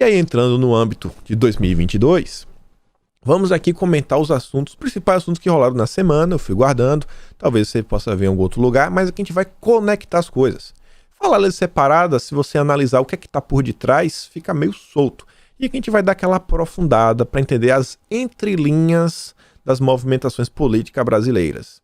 E aí, entrando no âmbito de 2022, vamos aqui comentar os principais assuntos que rolaram na semana. Eu fui guardando, talvez você possa ver em algum outro lugar, mas aqui a gente vai conectar as coisas. Falar elas separadas, se você analisar o que é que está por detrás, fica meio solto. E aqui a gente vai dar aquela aprofundada para entender as entrelinhas das movimentações políticas brasileiras.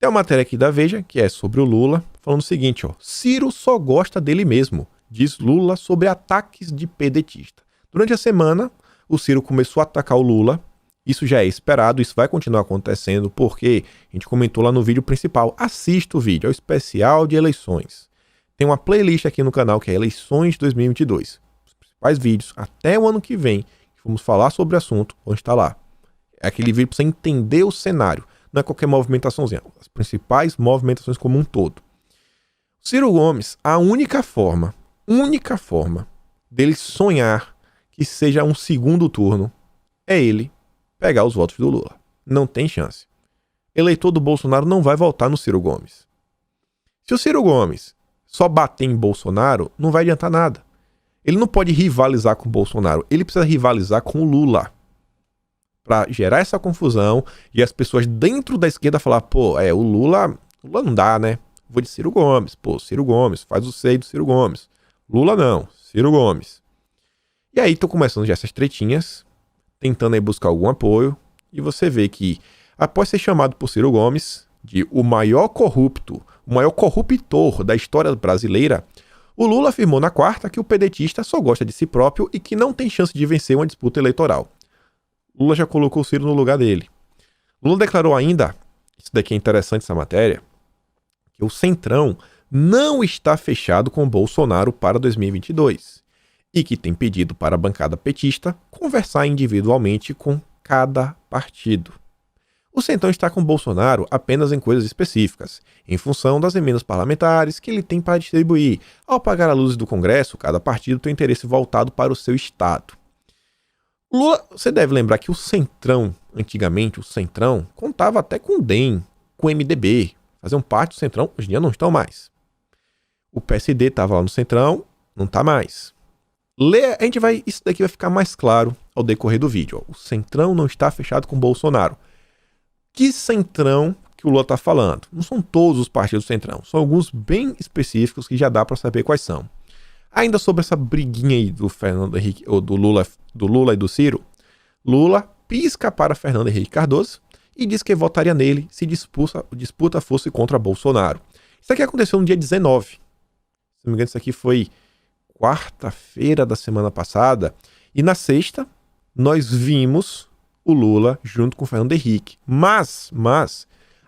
Tem uma matéria aqui da Veja, que é sobre o Lula, falando o seguinte, Ciro só gosta dele mesmo, diz Lula sobre ataques de pedetista. Durante a semana, o Ciro começou a atacar o Lula, isso já é esperado, isso vai continuar acontecendo, porque a gente comentou lá no vídeo principal. Assista o vídeo, é o especial de eleições. Tem uma playlist aqui no canal que é Eleições 2022. Os principais vídeos até o ano que vem, que vamos falar sobre o assunto, vão estar lá. É aquele vídeo para você entender o cenário, não é qualquer movimentaçãozinha, as principais movimentações como um todo. Ciro Gomes, a única forma dele sonhar que seja um segundo turno é ele pegar os votos do Lula. Não tem chance. Eleitor do Bolsonaro não vai votar no Ciro Gomes. Se o Ciro Gomes só bater em Bolsonaro, não vai adiantar nada. Ele não pode rivalizar com o Bolsonaro, ele precisa rivalizar com o Lula. Para gerar essa confusão e as pessoas dentro da esquerda falar, o Lula não dá, né? Vou de Ciro Gomes, Ciro Gomes, faz o seio do Ciro Gomes. Lula não, Ciro Gomes. E aí tô começando já essas tretinhas, tentando aí buscar algum apoio, e você vê que, após ser chamado por Ciro Gomes de o maior corruptor da história brasileira, o Lula afirmou na quarta que o pedetista só gosta de si próprio e que não tem chance de vencer uma disputa eleitoral. Lula já colocou o Ciro no lugar dele. Lula declarou ainda, isso daqui é interessante essa matéria, que o Centrão não está fechado com Bolsonaro para 2022 e que tem pedido para a bancada petista conversar individualmente com cada partido. O Centrão está com Bolsonaro apenas em coisas específicas, em função das emendas parlamentares que ele tem para distribuir. Ao pagar a luz do Congresso, cada partido tem interesse voltado para o seu estado. Lula, você deve lembrar que o Centrão, antigamente, contava até com o DEM, com o MDB, faziam parte do Centrão, hoje em dia não estão mais. O PSD estava lá no Centrão, não está mais. Isso daqui vai ficar mais claro ao decorrer do vídeo. O Centrão não está fechado com o Bolsonaro. Que Centrão que o Lula está falando? Não são todos os partidos do Centrão, são alguns bem específicos que já dá para saber quais são. Ainda sobre essa briguinha aí do Fernando Henrique, ou do Lula e do Ciro, Lula pisca para Fernando Henrique Cardoso e diz que votaria nele se disputa fosse contra Bolsonaro. Isso aqui aconteceu no dia 19. Se não me engano, isso aqui foi quarta-feira da semana passada. E na sexta, nós vimos o Lula junto com o Fernando Henrique. Mas,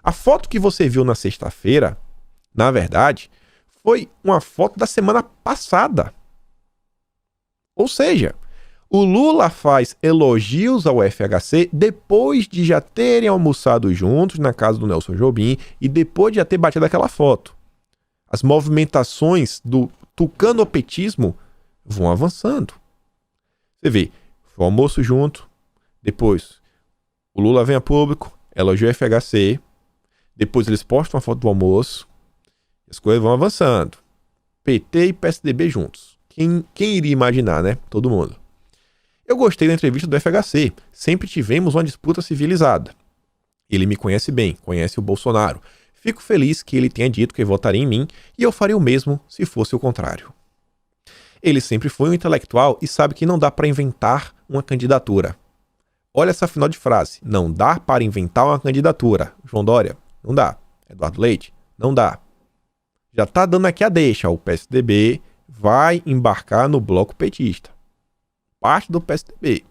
a foto que você viu na sexta-feira, na verdade, foi uma foto da semana passada. Ou seja, o Lula faz elogios ao FHC depois de já terem almoçado juntos na casa do Nelson Jobim e depois de já ter batido aquela foto. As movimentações do tucanopetismo vão avançando. Você vê, foi o almoço junto, depois o Lula vem a público, elogia o FHC, depois eles postam uma foto do almoço, as coisas vão avançando. PT e PSDB juntos. Quem iria imaginar, né? Todo mundo. Eu gostei da entrevista do FHC. Sempre tivemos uma disputa civilizada. Ele me conhece bem, conhece o Bolsonaro. Fico feliz que ele tenha dito que votaria em mim e eu faria o mesmo se fosse o contrário. Ele sempre foi um intelectual e sabe que não dá para inventar uma candidatura. Olha essa final de frase. Não dá para inventar uma candidatura. João Dória, não dá. Eduardo Leite, não dá. Já tá dando aqui a deixa. O PSDB vai embarcar no bloco petista. Parte do PSDB.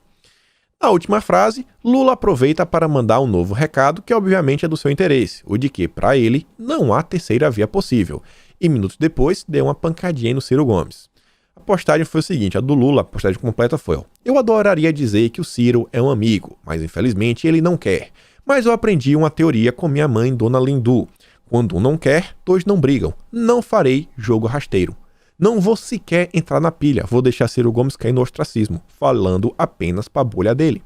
Na última frase, Lula aproveita para mandar um novo recado que obviamente é do seu interesse, o de que, para ele, não há terceira via possível. E minutos depois, deu uma pancadinha no Ciro Gomes. A postagem foi o seguinte, a do Lula, a postagem completa foi: eu adoraria dizer que o Ciro é um amigo, mas infelizmente ele não quer. Mas eu aprendi uma teoria com minha mãe, Dona Lindu. Quando um não quer, dois não brigam. Não farei jogo rasteiro. Não vou sequer entrar na pilha, vou deixar Ciro Gomes cair no ostracismo, falando apenas para a bolha dele.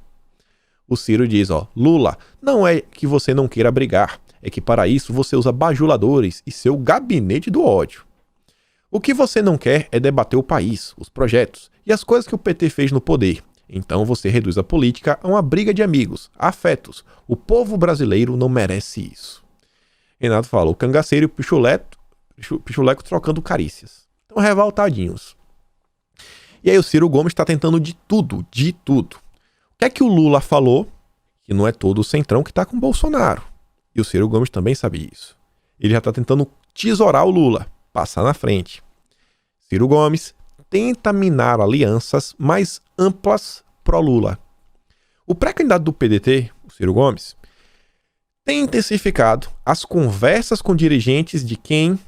O Ciro diz, Lula, não é que você não queira brigar, é que para isso você usa bajuladores e seu gabinete do ódio. O que você não quer é debater o país, os projetos e as coisas que o PT fez no poder. Então você reduz a política a uma briga de amigos, afetos. O povo brasileiro não merece isso. Renato falou, cangaceiro e pichuleco trocando carícias. Estão revoltadinhos. E aí o Ciro Gomes está tentando de tudo, de tudo. O que é que o Lula falou? Que não é todo o centrão que está com o Bolsonaro. E o Ciro Gomes também sabe isso. Ele já está tentando tesourar o Lula, passar na frente. Ciro Gomes tenta minar alianças mais amplas pró-Lula. O pré-candidato do PDT, o Ciro Gomes, tem intensificado as conversas com dirigentes de quem?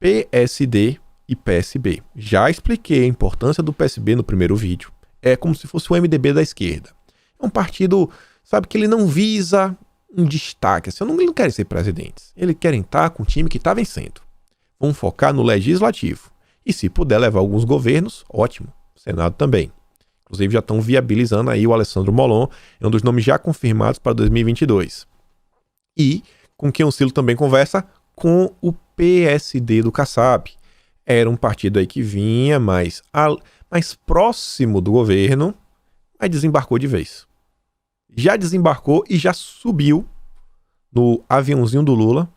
PSD e PSB. Já expliquei a importância do PSB no primeiro vídeo. É como se fosse o MDB da esquerda. É um partido, sabe, que ele não visa um destaque. Assim, eles não querem ser presidentes. Eles querem estar com o time que está vencendo. Vão focar no legislativo. E se puder levar alguns governos, ótimo. O Senado também. Inclusive já estão viabilizando aí o Alessandro Molon, é um dos nomes já confirmados para 2022. E com quem o Ciro também conversa? Com o PSD do Kassab. Era um partido aí que vinha mais próximo do governo, mas desembarcou de vez. Já desembarcou e já subiu no aviãozinho do Lula,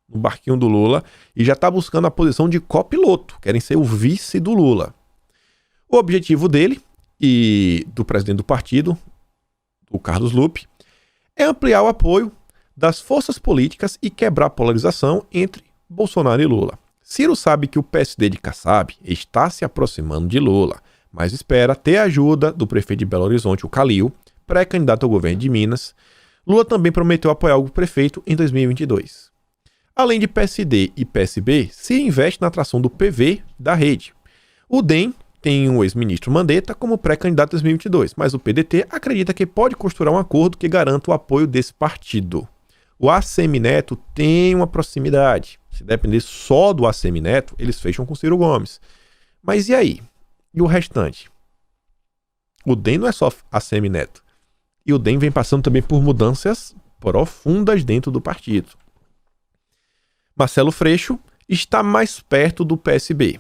no barquinho do Lula, e já está buscando a posição de copiloto. Querem ser o vice do Lula. O objetivo dele e do presidente do partido, o Carlos Lupe, é ampliar o apoio das forças políticas e quebrar a polarização entre Bolsonaro e Lula. Ciro sabe que o PSD de Kassab está se aproximando de Lula, mas espera ter a ajuda do prefeito de Belo Horizonte, o Calil, pré-candidato ao governo de Minas. Lula também prometeu apoiar o prefeito em 2022. Além de PSD e PSB, Ciro investe na atração do PV da rede. O DEM tem o ex-ministro Mandetta como pré-candidato em 2022, mas o PDT acredita que pode costurar um acordo que garanta o apoio desse partido. O ACM-Neto tem uma proximidade. Se depender só do ACM-Neto, eles fecham com Ciro Gomes. Mas e aí? E o restante? O DEM não é só ACM-Neto. E o DEM vem passando também por mudanças profundas dentro do partido. Marcelo Freixo está mais perto do PSB.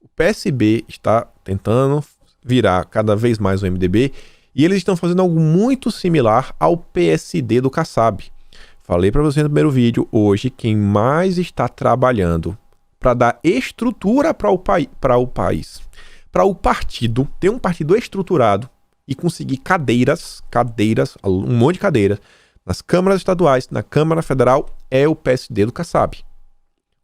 O PSB está tentando virar cada vez mais o MDB e eles estão fazendo algo muito similar ao PSD do Kassab. Falei para você no primeiro vídeo, hoje quem mais está trabalhando para dar estrutura para o país, para o partido, ter um partido estruturado e conseguir cadeiras, um monte de cadeiras, nas câmaras estaduais, na Câmara Federal, é o PSD do Kassab.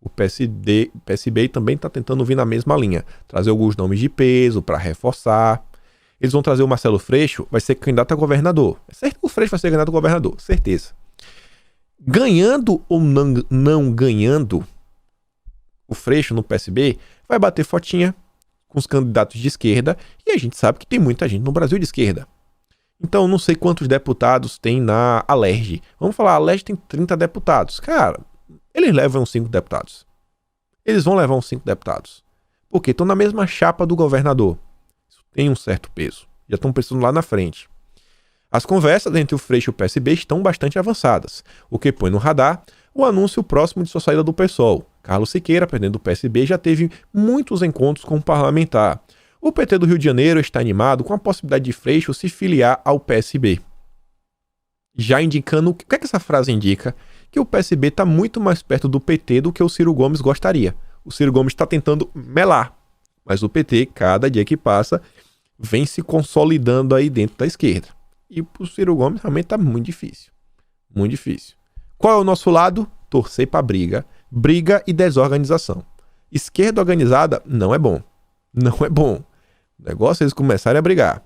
O PSB também está tentando vir na mesma linha, trazer alguns nomes de peso para reforçar. Eles vão trazer o Marcelo Freixo, vai ser candidato a governador. O Freixo vai ser candidato a governador, certeza. Ganhando ou não ganhando, o Freixo no PSB vai bater fotinha com os candidatos de esquerda, e a gente sabe que tem muita gente no Brasil de esquerda. Então, não sei quantos deputados tem na Alerj. Vamos falar, a Alerj tem 30 deputados. Cara, eles levam uns 5 deputados. Eles vão levar uns 5 deputados. Porque estão na mesma chapa do governador. Isso tem um certo peso. Já estão pensando lá na frente. As conversas entre o Freixo e o PSB estão bastante avançadas, o que põe no radar o anúncio próximo de sua saída do PSOL. Carlos Siqueira, presidente do PSB, já teve muitos encontros com o parlamentar. O PT do Rio de Janeiro está animado com a possibilidade de Freixo se filiar ao PSB. Já indicando, o que é que essa frase indica? Que o PSB está muito mais perto do PT do que o Ciro Gomes gostaria. O Ciro Gomes está tentando melar, mas o PT, cada dia que passa, vem se consolidando aí dentro da esquerda. E para o Ciro Gomes realmente está muito difícil. Muito difícil. Qual é o nosso lado? Torcer para briga. Briga e desorganização. Esquerda organizada não é bom. Não é bom. O negócio é eles começarem a brigar.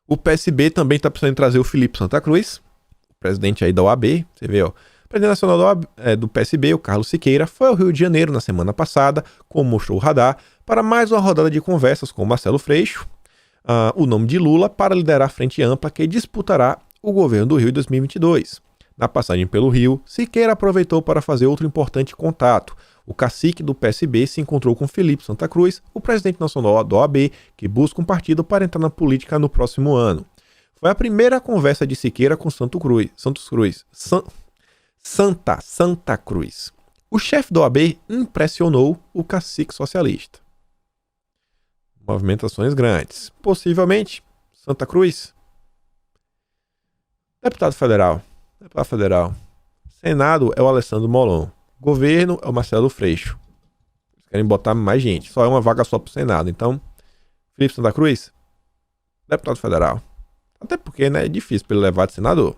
O PSB também está precisando trazer o Felipe Santa Cruz, o presidente aí da OAB. Você vê, ó. O presidente nacional do PSB, o Carlos Siqueira, foi ao Rio de Janeiro na semana passada, como mostrou o radar, para mais uma rodada de conversas com Marcelo Freixo, o nome de Lula, para liderar a frente ampla que disputará o governo do Rio em 2022. Na passagem pelo Rio, Siqueira aproveitou para fazer outro importante contato. O cacique do PSB se encontrou com Felipe Santa Cruz, o presidente nacional da OAB, que busca um partido para entrar na política no próximo ano. Foi a primeira conversa de Siqueira com Santa Cruz. O chefe do OAB impressionou o cacique socialista. Movimentações grandes. Possivelmente, Santa Cruz. Deputado federal. Senado é o Alessandro Molon. Governo é o Marcelo Freixo. Eles querem botar mais gente. Só é uma vaga só pro Senado. Então, Felipe Santa Cruz, deputado federal. Até porque, né, é difícil para ele levar de senador.